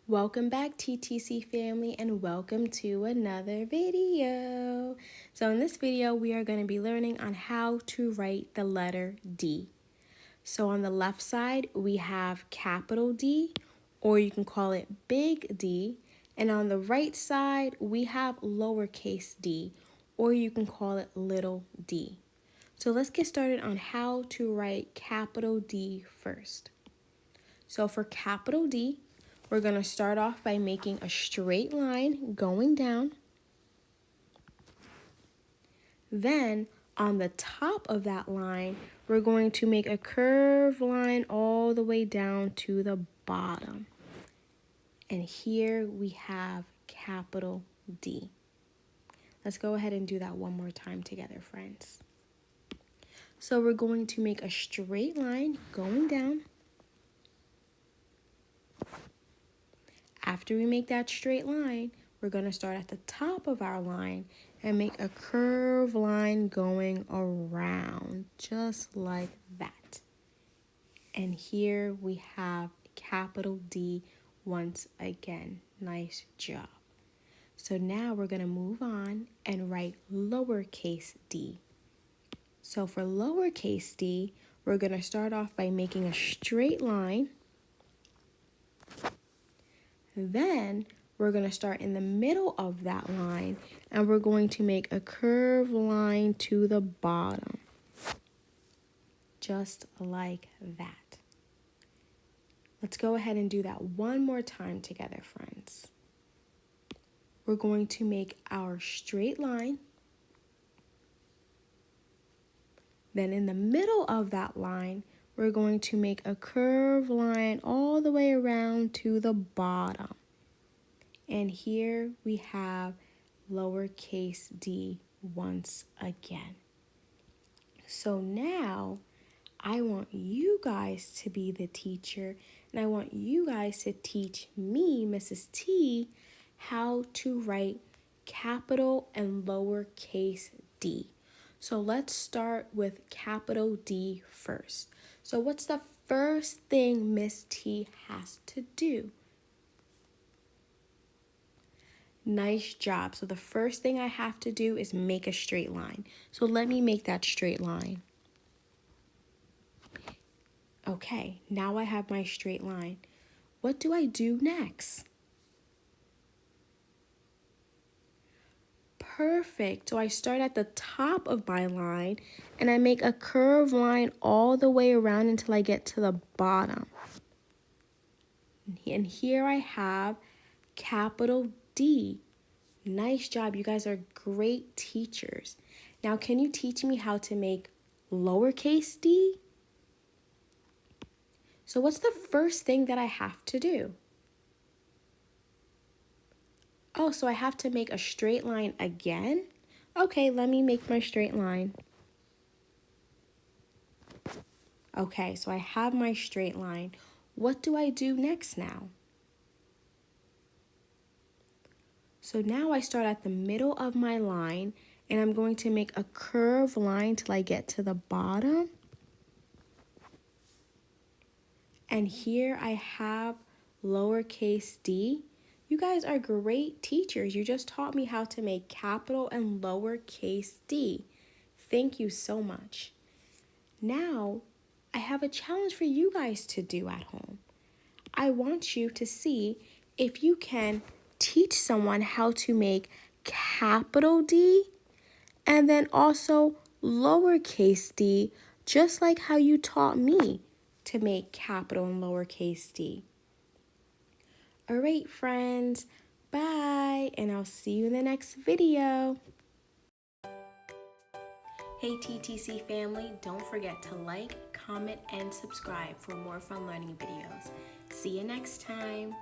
Welcome back, TTC family, and welcome to another video. So in this video, we are going to be learning on how to write the letter D. So on the left side, we have capital D, or you can call it big D. And on the right side, we have lowercase d, or you can call it little d. So let's get started on how to write capital D first. So for capital D, we're going to start off by making a straight line going down. Then on the top of that line, we're going to make a curved line all the way down to the bottom. And here we have capital D. Let's go ahead and do that one more time together, friends. So we're going to make a straight line going down. After we make that straight line, we're going to start at the top of our line and make a curved line going around, just like that. And here we have capital D once again. Nice job. So now we're going to move on and write lowercase d. So for lowercase d, we're going to start off by making a straight line. Then we're going to start in the middle of that line and we're going to make a curved line to the bottom. Just like that. Let's go ahead and do that one more time together, friends. We're going to make our straight line. Then in the middle of that line, we're going to make a curved line all the way around to the bottom. And here we have lowercase d once again. So now I want you guys to be the teacher, and I want you guys to teach me, Mrs. T, how to write capital and lowercase d. So let's start with capital D first. So what's the first thing Miss T has to do? Nice job. So the first thing I have to do is make a straight line. So let me make that straight line. Okay, now I have my straight line. What do I do next? Perfect. So I start at the top of my line and I make a curved line all the way around until I get to the bottom. And here I have capital D. Nice job. You guys are great teachers. Now, can you teach me how to make lowercase d? So what's the first thing that I have to do? Oh, so I have to make a straight line again? Okay, let me make my straight line. Okay, so I have my straight line. What do I do next now? So now I start at the middle of my line and I'm going to make a curved line till I get to the bottom. And here I have lowercase d. You guys are great teachers. You just taught me how to make capital and lowercase d. Thank you so much. Now, I have a challenge for you guys to do at home. I want you to see if you can teach someone how to make capital D and then also lowercase d, just like how you taught me to make capital and lowercase d. All right, friends, bye, and I'll see you in the next video. Hey TTC family, don't forget to like, comment, and subscribe for more fun learning videos. See you next time.